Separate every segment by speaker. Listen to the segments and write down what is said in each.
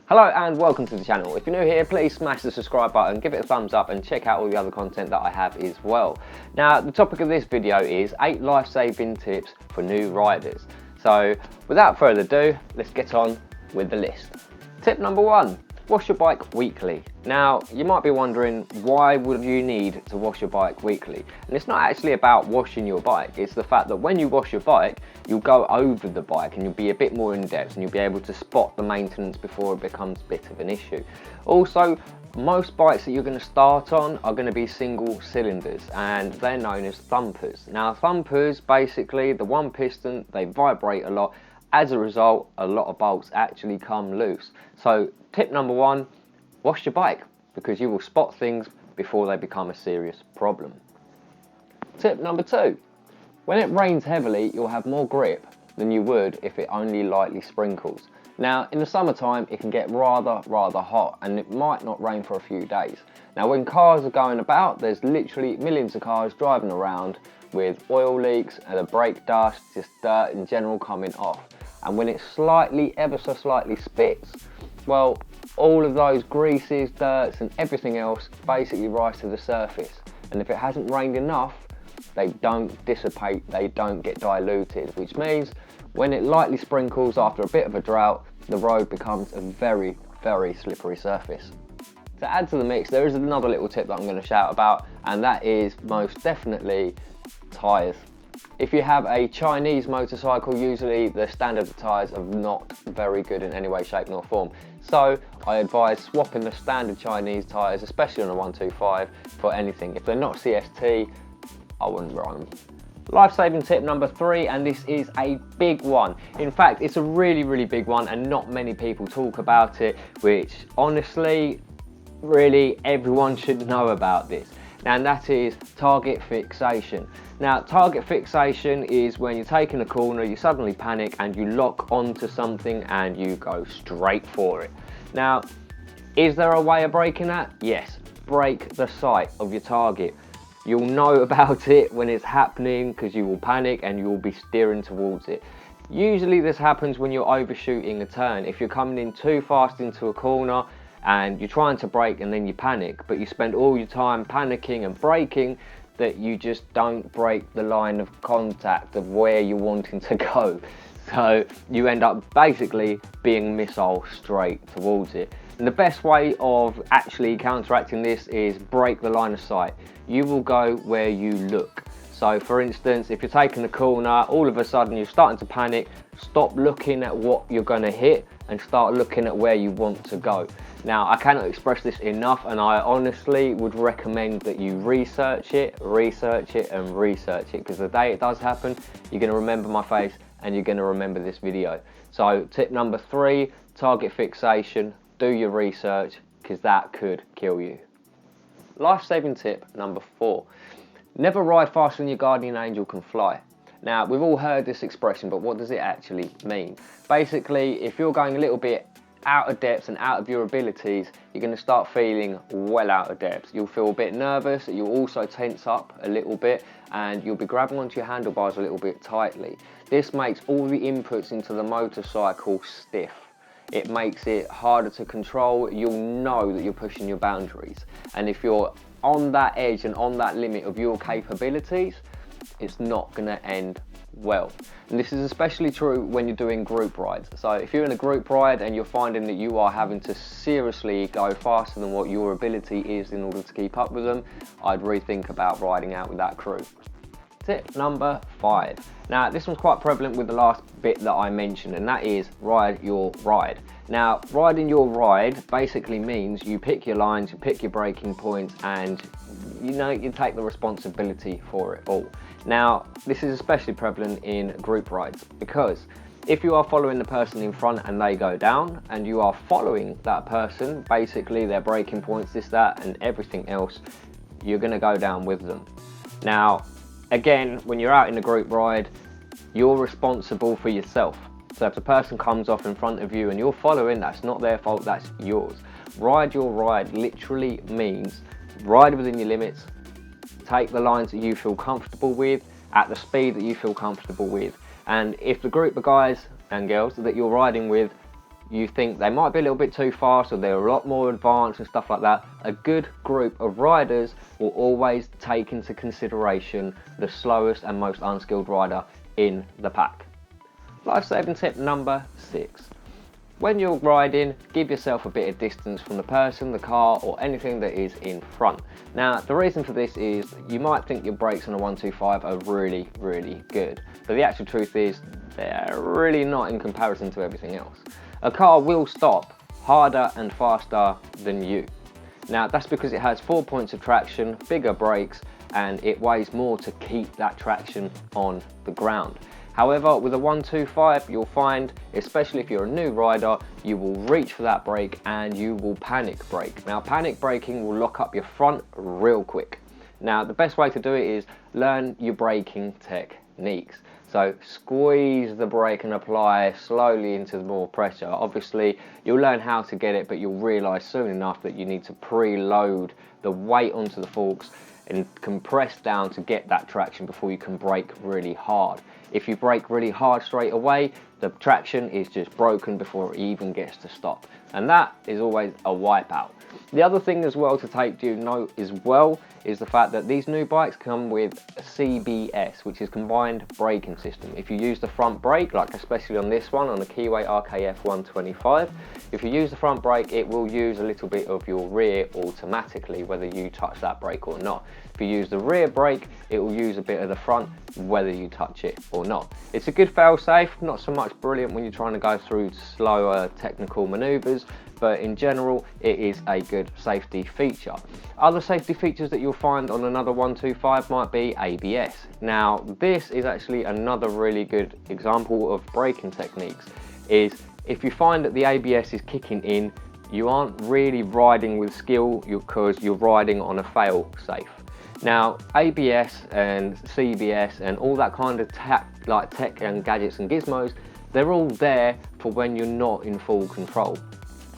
Speaker 1: Hello and welcome to the channel. If you're new here, please smash the subscribe button, give it a thumbs up and check out all the other content that I have as well. Now, the topic of this video is 8 life-saving tips for new riders. So without further ado, let's get on with the list. Tip number 1, wash your bike weekly. Now, you might be wondering, why would you need to wash your bike weekly? And it's not actually about washing your bike, it's the fact that when you wash your bike, you'll go over the bike and you'll be a bit more in depth and you'll be able to spot the maintenance before it becomes a bit of an issue. Also, most bikes that you're going to start on are going to be single cylinders and they're known as thumpers. Now, thumpers, basically the one piston, they vibrate a lot. As a result, a lot of bolts actually come loose. So tip number 1, wash your bike, because you will spot things before they become a serious problem. Tip number 2, when it rains heavily, you'll have more grip than you would if it only lightly sprinkles. Now, in the summertime, it can get rather hot and it might not rain for a few days. Now, when cars are going about, there's literally millions of cars driving around with oil leaks and the brake dust, just dirt in general coming off. And when it ever so slightly spits, well, all of those greases, dirts and everything else basically rise to the surface. And if it hasn't rained enough, they don't dissipate, they don't get diluted, which means when it lightly sprinkles after a bit of a drought, the road becomes a very slippery surface. To add to the mix, there is another little tip that I'm going to shout about, and that is most definitely tyres. If you have a Chinese motorcycle, usually the standard tyres are not very good in any way, shape nor form. So I advise swapping the standard Chinese tyres, especially on a 125, for anything. If they're not CST, I wouldn't ride them. Life-saving tip number 3, and this is a big one. In fact, it's a really big one and not many people talk about it, which honestly, really everyone should know about this. And that is target fixation. Now, target fixation is when you're taking a corner, you suddenly panic and you lock onto something and you go straight for it. Now, is there a way of breaking that? Yes, break the sight of your target. You'll know about it when it's happening because you will panic and you will be steering towards it. Usually this happens when you're overshooting a turn. If you're coming in too fast into a corner and you're trying to brake and then you panic, but you spend all your time panicking and braking, that you just don't break the line of contact of where you're wanting to go. So you end up basically being missile straight towards it. And the best way of actually counteracting this is break the line of sight. You will go where you look. So for instance, if you're taking a corner, all of a sudden you're starting to panic, stop looking at what you're going to hit and start looking at where you want to go. Now, I cannot express this enough, and I honestly would recommend that you research it, and research it, because the day it does happen, you're going to remember my face and you're going to remember this video. So tip number 3, target fixation, do your research, because that could kill you. Life-saving tip number 4, never ride faster than your guardian angel can fly. Now, we've all heard this expression, but what does it actually mean? Basically, if you're going a little bit out of depth and out of your abilities, you're going to start feeling well out of depth. You'll feel a bit nervous, you'll also tense up a little bit, and you'll be grabbing onto your handlebars a little bit tightly. This makes all the inputs into the motorcycle stiff. It makes it harder to control. You'll know that you're pushing your boundaries. And if you're on that edge and on that limit of your capabilities, it's not going to end well. And this is especially true when you're doing group rides. So if you're in a group ride and you're finding that you are having to seriously go faster than what your ability is in order to keep up with them, I'd rethink about riding out with that crew. Tip number 5. Now, this one's quite prevalent with the last bit that I mentioned, and that is ride your ride. Now, riding your ride basically means you pick your lines, you pick your braking points, and you take the responsibility for it all. Now, this is especially prevalent in group rides, because if you are following the person in front and they go down, and you are following that person, basically their braking points, this, that, and everything else, you're going to go down with them. Now, again, when you're out in a group ride, you're responsible for yourself. So if the person comes off in front of you and you're following, that's not their fault, that's yours. Ride your ride literally means ride within your limits, take the lines that you feel comfortable with, at the speed that you feel comfortable with. And if the group of guys and girls that you're riding with you think they might be a little bit too fast or they're a lot more advanced and stuff like that, a good group of riders will always take into consideration the slowest and most unskilled rider in the pack. Life-saving tip number 6. When you're riding, give yourself a bit of distance from the person, the car, or anything that is in front. Now, the reason for this is you might think your brakes on a 125 are really, really good, but the actual truth is they're really not in comparison to everything else. A car will stop harder and faster than you. Now, that's because it has 4 points of traction, bigger brakes, and it weighs more to keep that traction on the ground. However, with a 125, you'll find, especially if you're a new rider, you will reach for that brake and you will panic brake. Now, panic braking will lock up your front real quick. Now, the best way to do it is learn your braking techniques. So squeeze the brake and apply slowly into more pressure. Obviously, you'll learn how to get it, but you'll realise soon enough that you need to preload the weight onto the forks and compress down to get that traction before you can brake really hard. If you brake really hard straight away, the traction is just broken before it even gets to stop. And that is always a wipeout. The other thing as well to take due note as well is the fact that these new bikes come with a CBS, which is combined braking system. If you use the front brake, like especially on this one, on the Keyway RKF 125, if you use the front brake, it will use a little bit of your rear automatically, whether you touch that brake or not. If you use the rear brake, it will use a bit of the front, whether you touch it or not. It's a good fail-safe, not so much brilliant when you're trying to go through slower technical maneuvers, but in general, it is a good safety feature. Other safety features that you'll find on another 125 might be ABS. Now, this is actually another really good example of braking techniques, is if you find that the ABS is kicking in, you aren't really riding with skill because you're riding on a fail-safe. Now, ABS and CBS and all that kind of tech and gadgets and gizmos, they're all there for when you're not in full control.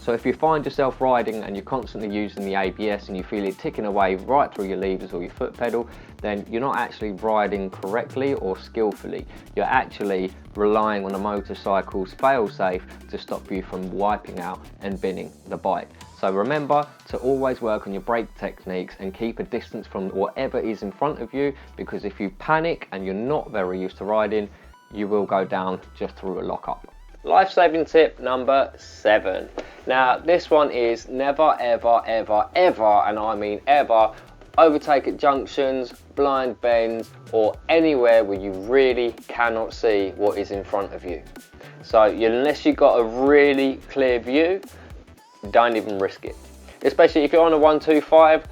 Speaker 1: So if you find yourself riding and you're constantly using the ABS and you feel it ticking away right through your levers or your foot pedal, then you're not actually riding correctly or skillfully. You're actually relying on a motorcycle's fail-safe to stop you from wiping out and binning the bike. So remember to always work on your brake techniques and keep a distance from whatever is in front of you, because if you panic and you're not very used to riding, you will go down just through a lockup. Life-saving tip number 7. Now, this one is never, ever, ever, ever, and I mean ever, overtake at junctions, blind bends, or anywhere where you really cannot see what is in front of you. So unless you've got a really clear view, don't even risk it. Especially if you're on a 125,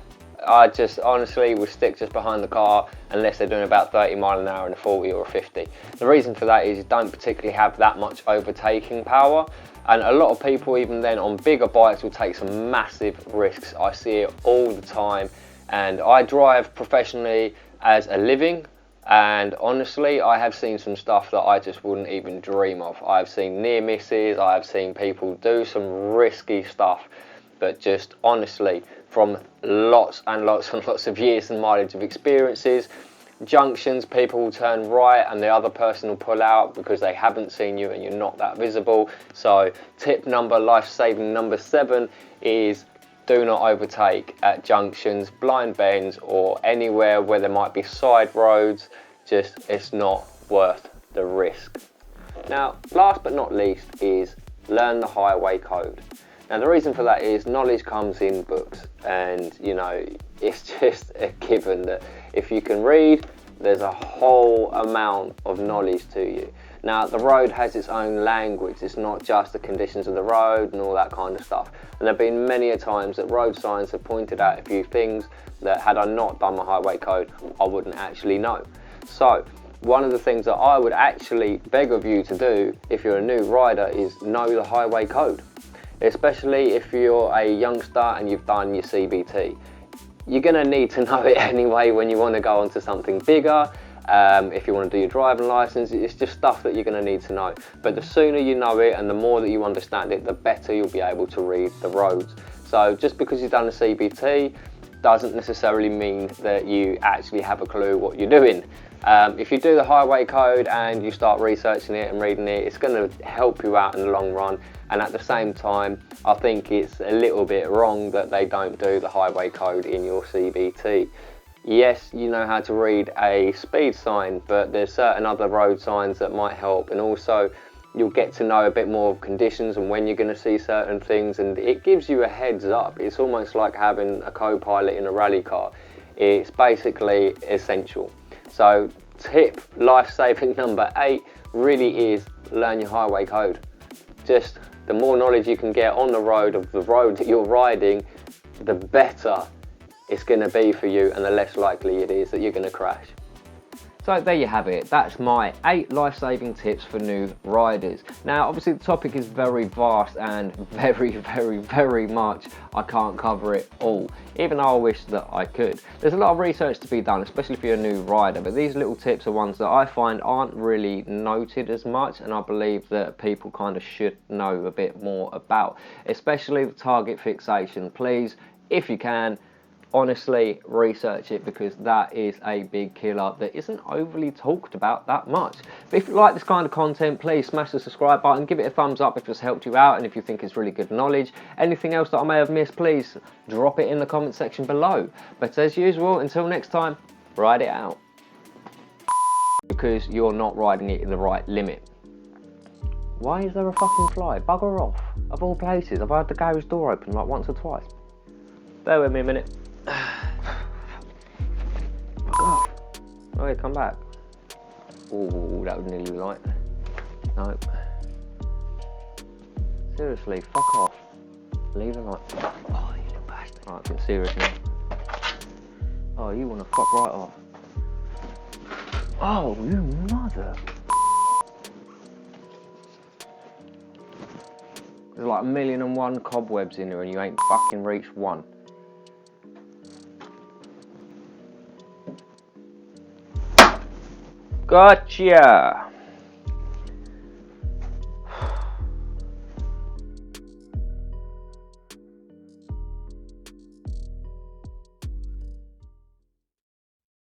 Speaker 1: I just honestly would stick just behind the car unless they're doing about 30 miles an hour in a 40 or a 50. The reason for that is you don't particularly have that much overtaking power, and a lot of people even then on bigger bikes will take some massive risks. I see it all the time, and I drive professionally as a living, and honestly I have seen some stuff that I just wouldn't even dream of. I've seen near misses, I've seen people do some risky stuff, but just honestly, from lots and lots and lots of years and mileage of experiences, junctions, people will turn right and the other person will pull out because they haven't seen you and you're not that visible. So tip number, life-saving number 7 is do not overtake at junctions, blind bends, or anywhere where there might be side roads. Just, it's not worth the risk. Now, last but not least is learn the highway code. Now, the reason for that is knowledge comes in books, and you know, it's just a given that if you can read, there's a whole amount of knowledge to you. Now, the road has its own language. It's not just the conditions of the road and all that kind of stuff. And there have been many a times that road signs have pointed out a few things that had I not done my highway code, I wouldn't actually know. So, one of the things that I would actually beg of you to do if you're a new rider is know the highway code. Especially if you're a youngster and you've done your CBT. You're going to need to know it anyway when you want to go on to something bigger. If you want to do your driving license, it's just stuff that you're going to need to know. But the sooner you know it and the more that you understand it, the better you'll be able to read the roads. So just because you've done a CBT, doesn't necessarily mean that you actually have a clue what you're doing. If you do the highway code and you start researching it and reading it, it's going to help you out in the long run. And at the same time, I think it's a little bit wrong that they don't do the highway code in your CBT. Yes, you know how to read a speed sign, but there's certain other road signs that might help, and also you'll get to know a bit more of conditions and when you're going to see certain things, and it gives you a heads up. It's almost like having a co-pilot in a rally car. It's basically essential. So tip life-saving number 8 really is learn your highway code. Just the more knowledge you can get on the road of the road that you're riding, the better it's going to be for you, and the less likely it is that you're going to crash. So there you have it. That's my 8 life-saving tips for new riders. Now, obviously the topic is very vast and very much I can't cover it all, even though I wish that I could. There's a lot of research to be done, especially if you're a new rider, but these little tips are ones that I find aren't really noted as much, and I believe that people kind of should know a bit more about, especially the target fixation. Please, if you can, honestly research it, because that is a big killer that isn't overly talked about that much. But if you like this kind of content, please smash the subscribe button, give it a thumbs up if it's helped you out, and if you think it's really good knowledge. Anything else that I may have missed, please drop it in the comment section below. But as usual, until next time, ride it out, because you're not riding it in the right limit. Why is there a fucking fly? Bugger off. Of all places, I've had the garage door open like once or twice. Bear with me a minute. Oh, yeah, come back. Oh, that was nearly light. Nope. Seriously, fuck off. Leave the light. Oh, you little bastard. Alright, get serious now. Oh, you wanna fuck right off. Oh, you mother. There's like 1,000,001 cobwebs in here and you ain't fucking reached one. Gotcha!